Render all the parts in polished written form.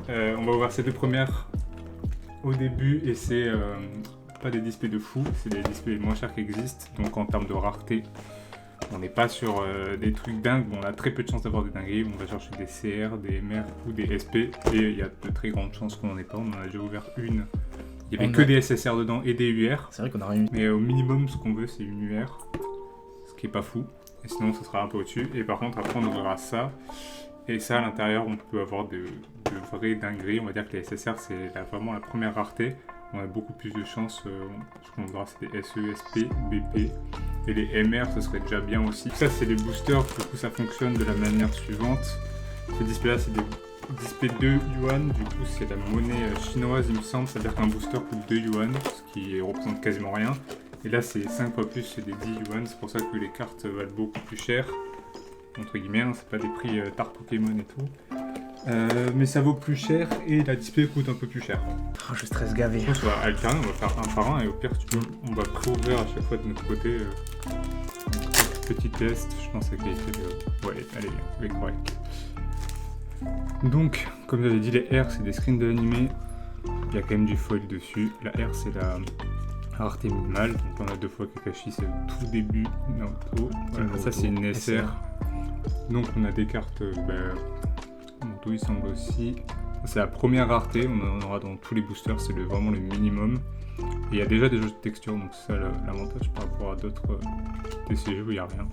On va ouvrir ces deux premières au début et c'est pas des displays de fou, c'est des displays les moins chers qui existent. Donc en termes de rareté, on n'est pas sur des trucs dingues. Bon, on a très peu de chances d'avoir des dingueries. On va chercher des CR, des MR ou des SP et il y a de très grandes chances qu'on n'en ait pas. On en a déjà ouvert une. Il n'y avait que des SSR dedans et des UR. C'est vrai qu'on a rien eu. Mais au minimum, ce qu'on veut, c'est une UR. Ce qui est pas fou. Et sinon, ça sera un peu au-dessus. Et par contre, après, on ouvrira ça. Et ça, à l'intérieur, on peut avoir de vraies dingueries. On va dire que les SSR, c'est vraiment la première rareté. On a beaucoup plus de chances. Ce qu'on voudra, c'est des SE, SP, BP. Et les MR, ce serait déjà bien aussi. Ça, c'est les boosters. Du coup, ça fonctionne de la manière suivante. Ces displays-là, c'est des displays 2 yuan. Du coup, c'est la monnaie chinoise, il me semble. C'est-à-dire qu'un booster coûte 2 yuan, ce qui représente quasiment rien. Et là, c'est 5 fois plus, c'est des 10 yuan. C'est pour ça que les cartes valent beaucoup plus cher. Entre guillemets, hein, c'est pas des prix tard Pokémon et tout. Mais ça vaut plus cher et la display coûte un peu plus cher. Oh, je stresse gavé. Je pense qu'on va alterner, on va faire un par un et au pire, on va pré-ouvrir à chaque fois de notre côté. Petit test, je pense que la qualité ouais, elle est bien, elle est correcte. Donc, comme j'avais dit, les R c'est des screens de l'animé. Il y a quand même du foil dessus. La R c'est la rareté minimale. Donc on a deux fois Kakashi, c'est le tout début Naruto. Voilà, ça c'est une SR. Donc on a des cartes, Naruto il semble aussi. C'est la première rareté, on en aura dans tous les boosters, c'est vraiment le minimum. Et il y a déjà des jeux de texture, donc c'est ça l'avantage par rapport à d'autres TCG où il n'y a rien.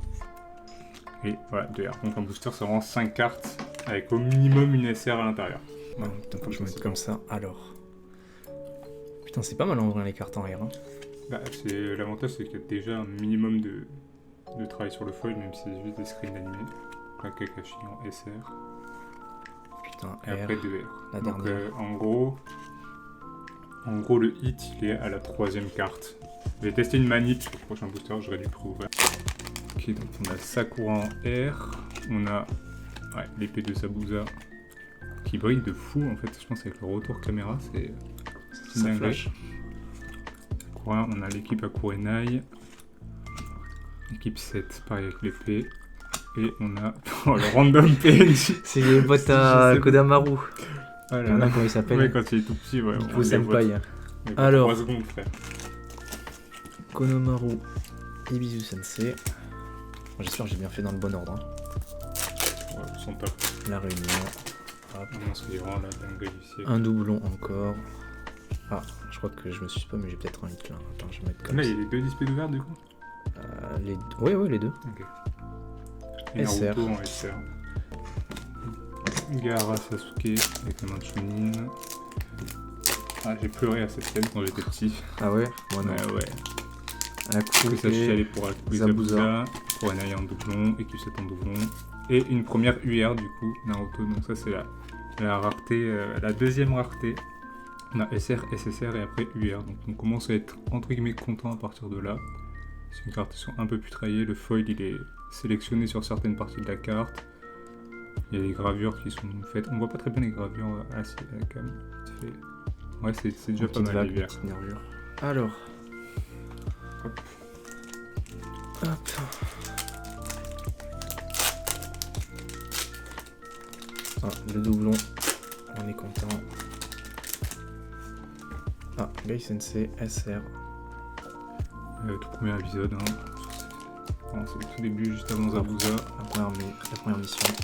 Et voilà, 2R. Donc un booster c'est vraiment 5 cartes avec au minimum une SR à l'intérieur. Voilà, faut que je mette comme ça, alors. Putain, c'est pas mal en vrai les cartes en R. Hein. Bah, l'avantage c'est qu'il y a déjà un minimum de travail sur le foil, même si c'est juste des screens d'animé. Donc la Kakashi en SR. Putain, et R, après 2R. la Donc dernière. en gros, le hit il est à la 3ème carte. Je vais tester une manip sur le prochain booster, j'aurais dû prouver. Ok, donc on a Sakura en R, on a l'épée de Zabuza qui brille de fou en fait, je pense avec le retour caméra, c'est Ça flash. Sakura, on a l'équipe Akurenai, équipe 7, pareil avec l'épée. Et on a le random PNJ. C'est les boîtes à Kodamaru. Voilà. Il y en a comment il s'appelle. Ouais, quand il est tout petit, ouais. Nico Senpai. Alors. Alors. 3 secondes, frère. Konomaru, Ibizu Sensei. J'espère que j'ai bien fait dans le bon ordre. Hein. Ouais, ils sont top. La réunion. Hop. Non, c'est vraiment la dinguerie du siècle. Un doublon encore. Ah, je crois que je me suis pas, mais j'ai peut-être un hit là. Attends, je vais mettre comme là, ça. il y a les deux displays ouverts du coup. Ouais, les deux. Ok. Et SR. Naruto en SR. Gaara Sasuke avec la main de Chunin. Ah, j'ai pleuré à cette scène quand j'étais petit. Ah ouais. Moi non. Ouais. Aku Ça, je suis allé pour Zabuza. Zabuza, pour Enaya en doublon, équipe 7 en doublon. Et une première UR du coup, Naruto. Donc ça c'est la rareté, la deuxième rareté. On a SR, SSR et après UR. Donc on commence à être entre guillemets content à partir de là. C'est une carte qui sont un peu plus traillées. Le foil il est sélectionné sur certaines parties de la carte. Il y a des gravures qui sont faites. On voit pas très bien les gravures à la cam. Ouais, c'est déjà pas mal les UR. Nervure. Alors. Hop. Ah, le doublon. On est content. Ah, Gai Sensei, SR. Tout premier épisode. Hein. Bon, c'est le tout début, juste avant Zabuza. La première mission.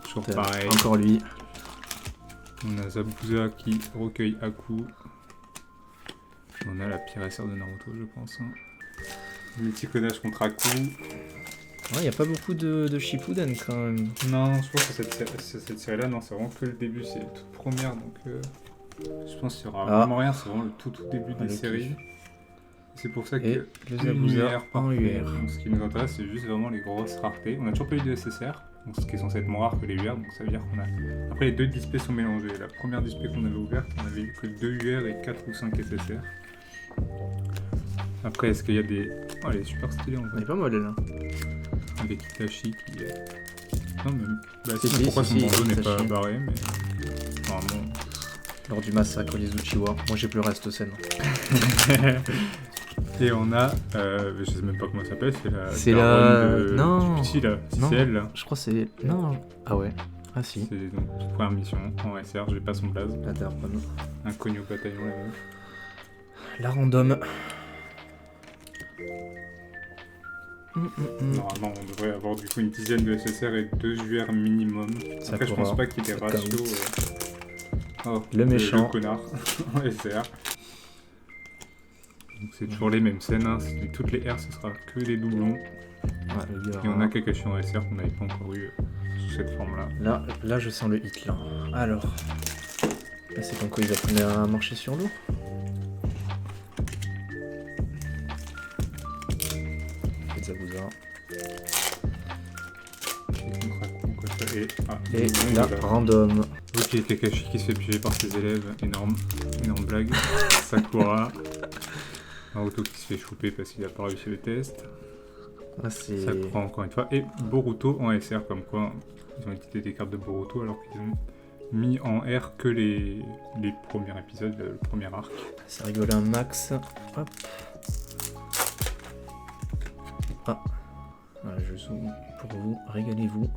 Toujours pareil. Encore lui. On a Zabuza qui recueille Aku. On a la pire SR de Naruto, je pense. Hein. Multicodage contre Aku. Ouais, y a pas beaucoup de Shippuden quand même. Non, je pense que cette série-là, non, c'est vraiment que le début, c'est toute première, donc je pense qu'il y aura vraiment rien, c'est vraiment le tout début des séries. C'est pour ça que le Zabuza en UR. Donc, ce qui nous intéresse, c'est juste vraiment les grosses raretés. On a toujours pas eu de SSR, donc ce qui est censé être moins rare que les UR, donc ça veut dire qu'on a... Après, les deux displays sont mélangés. La première display qu'on avait ouverte, on avait eu que 2 UR et 4 ou 5 SSR. Après, est-ce qu'il y a des... Oh, elle est super stylée en Elle vrai. est pas mal là. Avec Itachi qui est... Non mais... Bah Si, si, pourquoi son bandeau n'est pas Itachi. barré, mais... Normalement... Lors du massacre des Uchiwa. Moi j'ai pleuré à cette scène. Et on a... je sais même pas comment ça s'appelle, c'est la... C'est daronne la... de- Non. du petit là, si Non. c'est elle là. Je crois que c'est... Non. Ah ouais. Ah si. C'est donc toute première mission en SR, j'ai pas son blaze. La daronne. Inconnu au bataillon, la meuf. La random. Normalement, on devrait avoir du coup une dizaine de SSR et 2 UR minimum. Ça Après, je pense pas qu'il y ait des ça ratios. Oh, Le méchant. Le connard en SR. Donc c'est toujours les mêmes scènes, hein. Toutes les R, ce sera que des doublons. Ouais, le gars, Et on a Kakashi en SR qu'on n'avait pas encore eu sous cette forme-là. Là, je sens le hit, là. Alors. Là, c'est comme quoi il apprenait à marcher sur l'eau. Zabuza. Et là, random. Ok, Kakashi qui se fait piéger par ses élèves, énorme blague. Sakura. Naruto qui se fait choper parce qu'il a pas réussi le test. Ah, c'est... Sakura encore une fois. Et Boruto en SR, comme quoi ils ont édité des cartes de Boruto alors qu'ils ont mis en R que les premiers épisodes, le premier arc. Ça rigole un max. Hop. Ah. Voilà, je zoome pour vous. Régalez-vous.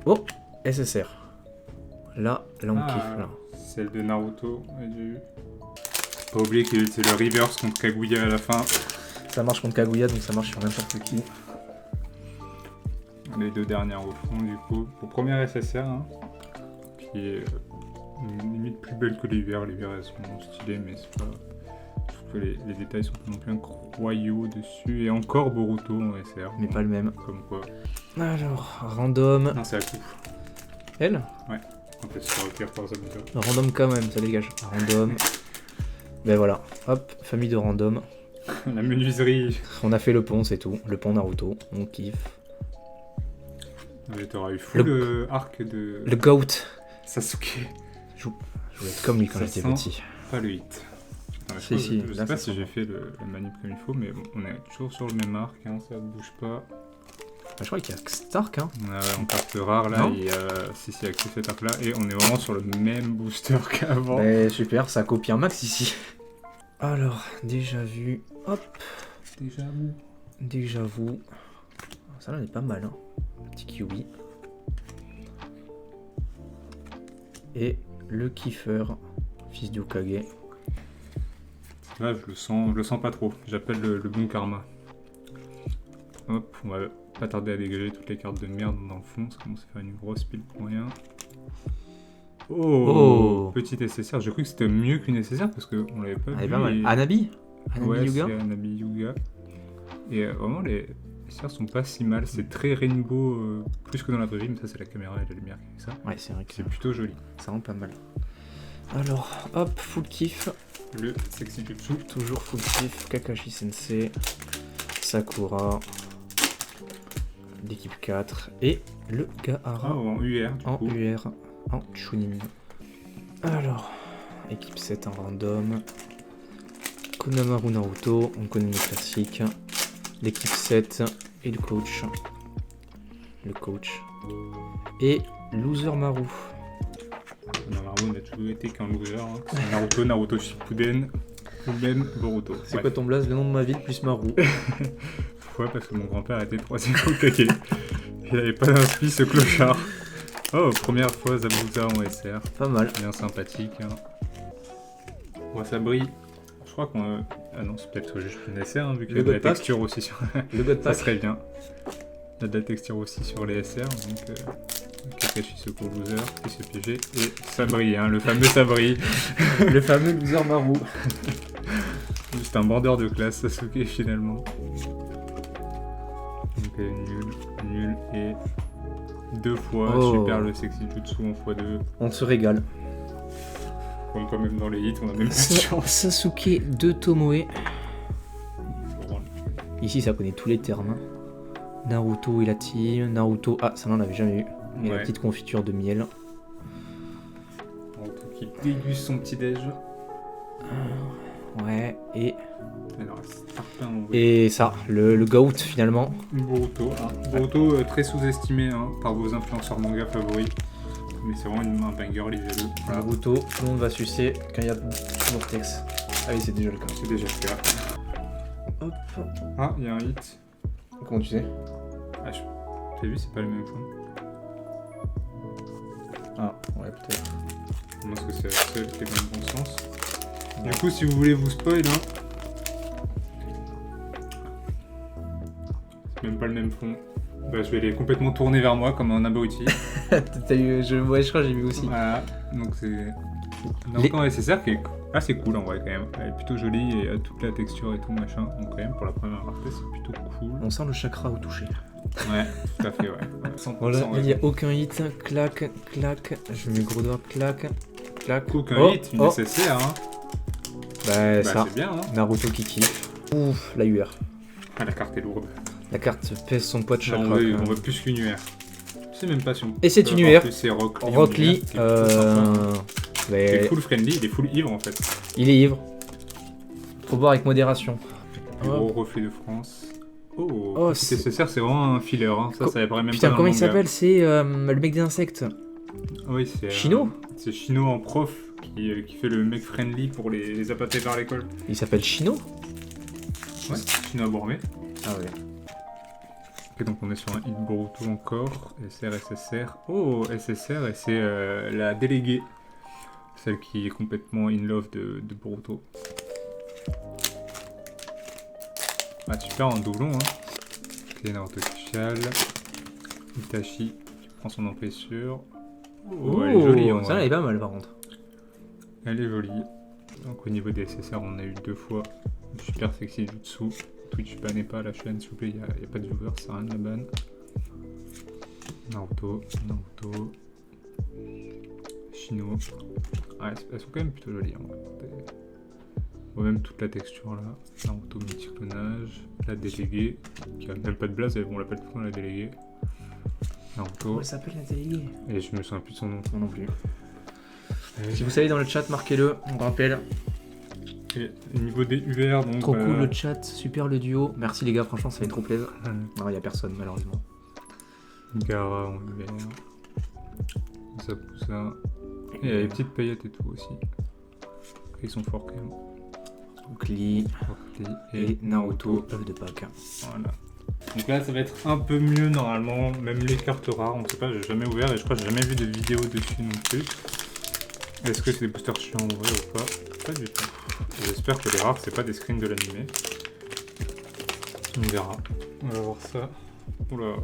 Oh, SSR. Là, on kiffe là. Celle de Naruto. Pas oublier que c'est le reverse contre Kaguya à la fin. Ça marche contre Kaguya, donc ça marche sur n'importe qui. Les 2 dernières au fond, du coup. Pour première SSR, hein, qui est limite plus belle que les UR. Les UR, elles sont stylées, mais c'est pas... Je trouve que les détails sont pas non plus incroyaux dessus. Et encore Boruto en SR. Mais pas le même. Comme quoi. Alors, random. Non, c'est à coup. Elle ? Ouais. En fait, c'est retire par Zabuza. Random quand même, ça dégage. Random. Ben voilà. Hop, famille de random. La menuiserie. On a fait le pont, c'est tout. Le pont Naruto. On kiffe. Mais t'auras eu full arc de... Le GOAT. Sasuke. Je voulais être comme lui quand j'étais petit. Pas le hit. Si, je sais pas si j'ai fait le manip comme il faut, mais bon, on est toujours sur le même arc, hein, ça bouge pas. Je crois qu'il y a Stark, hein. En carte rare, là, il y a... Si, il y a que cet arc-là, et on est vraiment sur le même booster qu'avant. Ben, super, ça copie un max ici. Alors, déjà vu. Hop. Déjà vu. Ça là, elle est pas mal, hein. Petit kiwi. Et le kiffer, fils du Hokage. Là, je le sens pas trop. J'appelle le bon karma. Hop, on va pas tarder à dégager toutes les cartes de merde dans le fond. Ça commence à faire une grosse pile pour rien. Oh, petite SSR. J'ai cru que c'était mieux qu'une SSR parce qu'on l'avait pas vu. Elle est pas mal. Anabi ouais, Yuga. C'est Anabi Yuga. Et vraiment, les SSR sont pas si mal. C'est très rainbow, plus que dans la vraie vie, mais ça, c'est la caméra et la lumière qui fait ça. Ouais, c'est vrai que c'est plutôt joli. Ça rend pas mal. Alors, hop, full kiff. Le sexy jutsu. Toujours full kiff. Kakashi Sensei. Sakura. L'équipe 4. Et le Gaara. Oh, en UR. En UR. En Chunin. Alors, équipe 7 en random. Konamaru Naruto. On connaît le classique. L'équipe 7 et le coach. Et Loser Maru. Naruto n'a toujours été qu'un loser. Hein. Naruto Shippuden, ou même Boruto. C'est quoi ton blaze? Le nom de ma ville plus Maru. Pourquoi? Parce que mon grand-père était 3ème Hokage. Il avait pas d'inspi ce clochard. Oh, première fois Zabuza en SR. Pas mal. Bien sympathique. Hein. Ouais, ça brille. Je crois qu'on... Ah non, c'est peut-être juste une SR, hein, vu qu'il y a de la texture aussi sur... Le God Ça serait bien. Il y a de la texture aussi sur les SR, donc... Kakashi Soko loser, qui se piégeait, et ça brille, hein, le fameux ça brille. Le fameux loser Maru. Juste un border de classe, Sasuke finalement. Donc nul, et 2 fois, super le sexy jutsu en x2. On se régale. Comme quand même dans les hits, on a même pas de chance. Sasuke de Tomoe. Ici ça connaît tous les termes. Naruto et la team, Naruto, ah ça n'en avait jamais eu. Et la petite confiture de miel. Naruto qui déguste son petit déj. Ouais, et... Alors, et ça, le GOAT finalement. Boruto. Boruto très sous-estimé hein, par vos influenceurs manga favoris. Mais c'est vraiment un banger, lisez-le. Voilà. Boruto, tout le monde va sucer quand il y a Vortex. Ah oui, c'est déjà le cas. C'est déjà le cas. Hop. Ah, il y a un hit. Comment tu sais? Ah, t'as vu, c'est pas le même fond. Ah, ouais, peut-être. Je pense que c'est la seule qui est dans le bon sens. Du coup, si vous voulez vous spoil, hein, c'est même pas le même fond. Bah, je vais les complètement tourner vers moi comme un abruti. T'as eu... Ouais, je crois que j'ai vu aussi. Voilà, donc c'est. Naruto SSR qui est assez cool en vrai quand même. Elle est plutôt jolie et a toute la texture et tout machin. Donc quand même pour la première rareté c'est plutôt cool. On sent le chakra au toucher. Ouais, tout à fait ouais. 100%, Voilà, ouais. il n'y a aucun hit. Clac, clac. Je mets le gros doigt. Clac, clac. Aucun hit, une SSR hein. Bah ça, c'est bien hein. Naruto qui kiffe. Ouf, la UR. Ah, la carte est lourde. La carte pèse son poids de chakra. Non, on veut plus qu'une UR. Je sais même pas si on Et c'est une UR. C'est Rock Lee. Rock Lee, Il est mais full friendly, il est full ivre en fait. il est ivre. Faut boire avec modération. Gros reflet de France. Oh, Oh, c'est SSR, c'est vraiment un filler. Hein. Ça apparaît même Putain, pas dans comment le il manga. s'appelle? C'est le mec des insectes. Oui, c'est. Shino C'est Shino en prof qui fait le mec friendly pour les appâter vers l'école. Il s'appelle Shino? Ouais, Shino à Bourmé. Ah ouais. Ok, donc on est sur un hit Boruto encore. SR, SSR. Oh, SSR, et c'est la déléguée. Celle qui est complètement in love de Boruto. Ah, super en doublon, hein. Ok, Naruto official. Itachi qui prend son emplissure. Oh, elle est jolie, en ça vrai. elle est pas mal par contre. Elle est jolie. Donc au niveau des SSR, on a eu 2 fois super sexy du dessous. Twitch bannez pas la chaîne s'il vous plaît, il n'y a pas de viewers, ça sert à rien de la ban. Naruto. Shino. Ouais, elles sont quand même plutôt jolies. Hein. On voit même toute la texture là. Naruto multiclonage. La déléguée, qui a même pas de blase, on l'appelle tout le temps la déléguée. Naruto. Comment elle s'appelle la déléguée? Et je me souviens plus de son nom. Moi non plus. Si vous savez dans le chat, marquez-le, on rappelle. Et au niveau des UR, donc. Trop cool le chat, super le duo. Merci les gars, franchement ça fait trop plaisir. Non, il y a personne malheureusement. Gara en UR. Zabuza. Et il y a les petites paillettes et tout aussi. Ils sont forts quand même. Donc Lee et Naruto, œuf de Pâques. Voilà. Donc là ça va être un peu mieux normalement, même les cartes rares, on sait pas, j'ai jamais ouvert et je crois que j'ai jamais vu de vidéo dessus non plus. Est-ce que c'est des boosters chiants en vrai ou pas? Pas du tout. J'espère que les rares c'est pas des screens de l'animé. On verra. On va voir ça. Oula.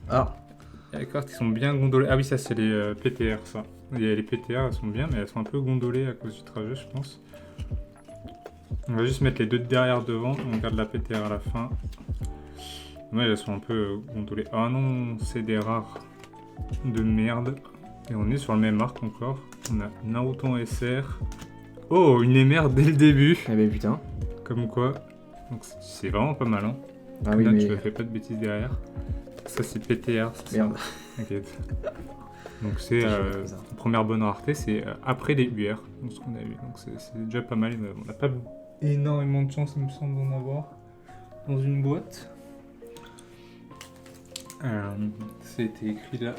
Ah, Il y a les cartes qui sont bien gondolées. Ah oui, ça c'est les PTR ça. Il y a les PTR, elles sont bien mais elles sont un peu gondolées à cause du trajet je pense. On va juste mettre les deux de derrière devant, on garde la PTR à la fin. Ouais, elles sont un peu gondolées. Ah non, c'est des rares de merde. Et on est sur le même arc encore. On a Naruto en SR. Oh, une MR dès le début. eh ben putain. Comme quoi. Donc c'est vraiment pas mal. Hein. Ah oui, Là, mais. tu ne fais pas de bêtises derrière. Ça, c'est PTR. Ça, Merde. T'inquiète. Donc c'est Ça. la première bonne rareté, c'est après les UR. Donc, ce qu'on a eu. Donc c'est déjà pas mal. On n'a pas énormément de chance, il me semble, d'en avoir dans une boîte. C'était écrit là.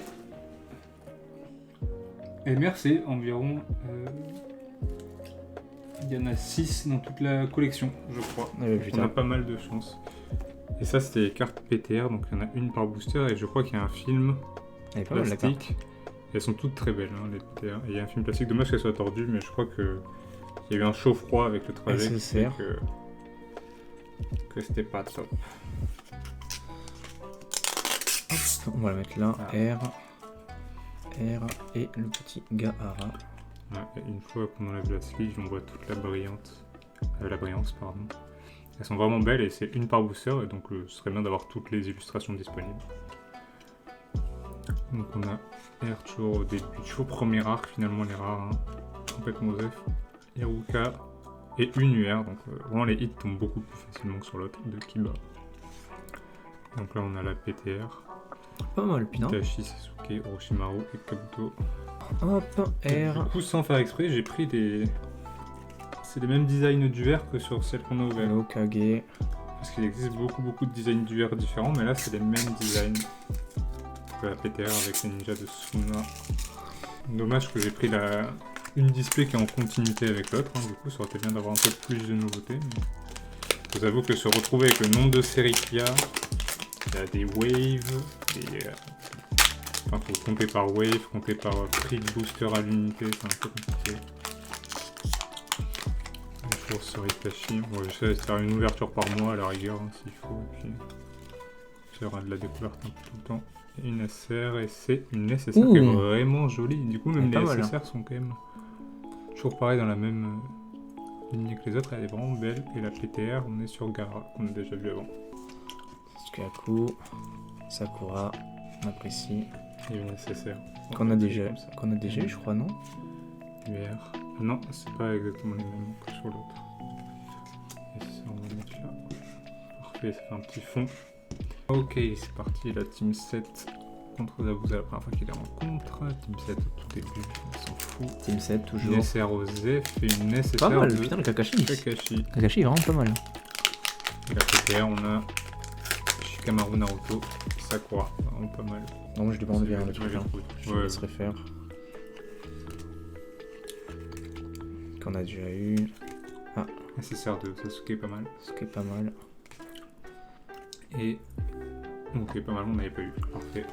MR, c'est environ. Il y en a 6 dans toute la collection, je crois. Eh ben On a putain. pas mal de chance. Et ça, c'était les cartes PTR, donc il y en a une par booster, et je crois qu'il y a un film Elle est pas mal la carte. plastique. Elles sont toutes très belles, hein, les PTR. Et il y a un film plastique, dommage qu'elle soit tordue, mais je crois que il y a eu un chaud-froid avec le trajet qui fait SSR. que c'était pas top. On va la mettre là. Ah. R et le petit Gaara. Ouais, et une fois qu'on enlève la sleeve, on voit toute la brillance, pardon. Elles sont vraiment belles et c'est une par booster, et donc ce serait bien d'avoir toutes les illustrations disponibles. Donc on a R toujours au début, toujours premier arc, finalement les rares, hein. Complètement Osef, Iruka et une UR, donc vraiment les hits tombent beaucoup plus facilement que sur l'autre, de Kiba. Donc là on a la PTR, Pas mal, putain. Itachi, Sasuke, Orochimaru et Kabuto. Hop, R. Du coup, sans faire exprès, j'ai pris des... C'est les mêmes designs d'UR que sur celles qu'on a ouvertes. Okage. Parce qu'il existe beaucoup de designs d'UR différents, mais là c'est les mêmes designs que la PTR avec les ninjas de Suna. Dommage que j'ai pris une display qui est en continuité avec l'autre, hein. Du coup ça aurait été bien d'avoir un peu plus de nouveautés. Mais... je vous avoue que se retrouver avec le nombre de séries qu'il y a, il y a des waves, et enfin, faut compter par wave, compter par prix de booster à l'unité, c'est un peu compliqué. Toujours sur Itachi, bon, j'essaie de faire une ouverture par mois à la rigueur, hein, s'il faut, et puis il y aura de la découverte un peu tout le temps. Et une SR, et c'est une SSR qui est vraiment jolie, du coup même les SSR sont quand même toujours pareil dans la même lignée que les autres, elle est vraiment belle, et la PTR, on est sur Gaara, qu'on a déjà vu avant. Tsukaku, Sakura, on apprécie. Et une SSR. Qu'on a déjà eu, je crois, non? UR. Non, c'est pas exactement les mêmes que sur l'autre. Et ça, on va mettre là. Parfait, ça fait un petit fond. Ok, c'est parti, la Team 7 contre Zabuza, la première fois qu'il les rencontre. Team 7 au tout début, on s'en fout. Team 7, toujours. Une SR aux F et une SSR pas mal, de putain, le Kakashi. Kakashi. Kakashi est vraiment pas mal. Et la PTR, on a Shikamaru, Naruto, Sakura, vraiment pas mal. Non, moi je l'ai pas enlevé, le truc là. Je Ouais. laisserai faire. Qu'on a déjà eu. SSR de Sasuke, pas mal. Ce qui est pas mal. Et. Ok, pas mal, on n'avait pas eu. Parfait.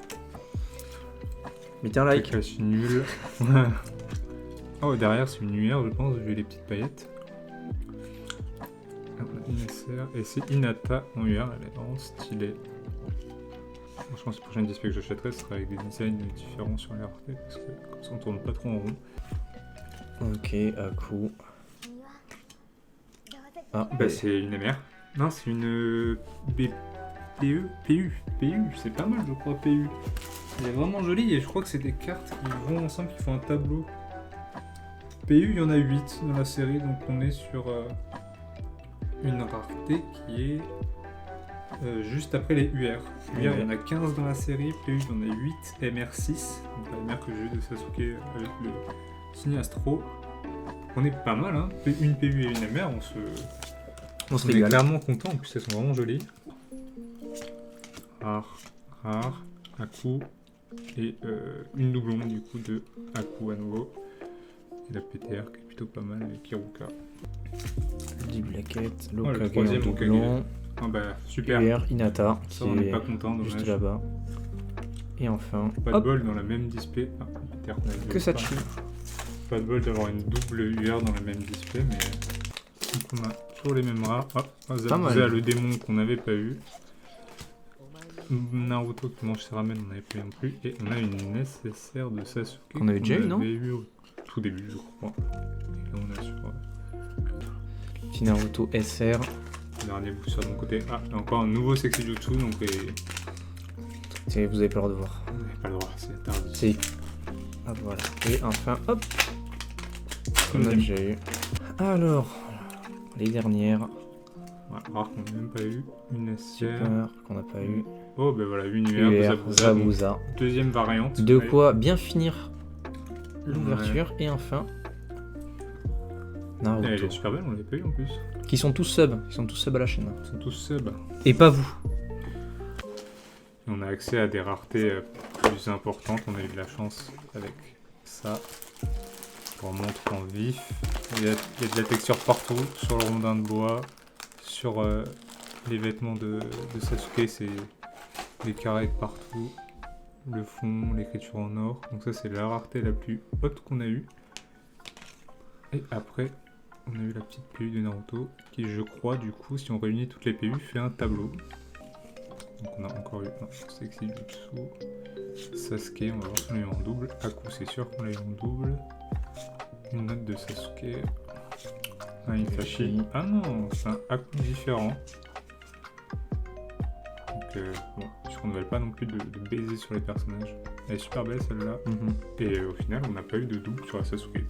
Mettez un like. Kakashi nul. Oh, derrière, c'est une UR, je pense, vu les petites paillettes. Une SR. Et c'est Hinata en UR, elle est vraiment stylée. Franchement, cette prochaine display que j'achèterai sera avec des designs différents sur les raretés, parce que comme ça on tourne pas trop en rond. Ok, Aku. Ah, Bah, c'est une MR. Non, c'est une PU, c'est pas mal, je crois, PU. Elle est vraiment jolie et je crois que c'est des cartes qui vont ensemble, qui font un tableau. PU, il y en a 8 dans la série, donc on est sur une rareté qui est juste après les UR. UR, il y en a 15 dans la série, PU, il y en a 8, MR6, donc la MR que j'ai eue de Sasuke avec le signe Astro. On est pas mal, hein. Une PU et une MR, on se est régale. clairement content, en plus elles sont vraiment jolies. Rare, Aku, et une doublon du coup de Aku à nouveau. Et la PTR qui est plutôt pas mal avec Kiruka. 10 plaquettes, le Lokage en troisième doublon, Ah bah super, UR, Hinata, ça qui on n'est est pas content, juste dommage. là-bas. Et enfin, Pas de hop, bol dans la même display. Ah, PTR qu'on avait vu que au ça départ. chie. Pas de bol d'avoir une double UR dans la même display, mais donc on a toujours les mêmes rares. Ah, Zabuza, le démon qu'on n'avait pas eu. Naruto qui mange ses ramen, on n'avait pas eu non plus. Et on a une SSR de Sasuke Qu'on avait déjà eu, non? eu au tout début, je crois. Et là on a sur Petit Naruto SR. le dernier booster de mon côté. Ah, et encore un nouveau Sexy Jutsu, donc Vous avez pas le droit de voir. on n'avait pas le droit, c'est interdit. C'est. Ah voilà. Et enfin, hop, on a déjà eu. Alors, les dernières. Ouais, rare qu'on n'a même pas eu. Une SR. Super, qu'on n'a pas eu. Oh, ben voilà, une UR de UR, Zabuza. donc Zabuza. deuxième variante. De Ouais. quoi bien finir l'ouverture. Et enfin, Elle est Naruto. super belle, on l'avait pas eu en plus. Qui sont tous subs. Ils sont tous subs à la chaîne. Ils sont tous sub. Et pas vous. Et on a accès à des raretés plus importantes. On a eu de la chance avec ça. On montre en vif. Il y a de la texture partout, sur le rondin de bois, sur les vêtements de Sasuke, c'est des carrés partout. Le fond, l'écriture en or. Donc ça c'est la rareté la plus haute qu'on a eue. Et après, on a eu la petite PU de Naruto, qui je crois du coup, si on réunit toutes les PU, fait un tableau. Donc on a encore eu un Sexy Jutsu, Sasuke, on va voir si on l'a eu en double. Aku, c'est sûr qu'on l'a eu en double. Une note de Sasuke. Un Itachi. Ah non, c'est un Aku différent. Donc bon, je ne renouvelle pas non plus de baiser sur les personnages. Elle est super belle celle-là. Et au final, on n'a pas eu de double sur la Sasuke.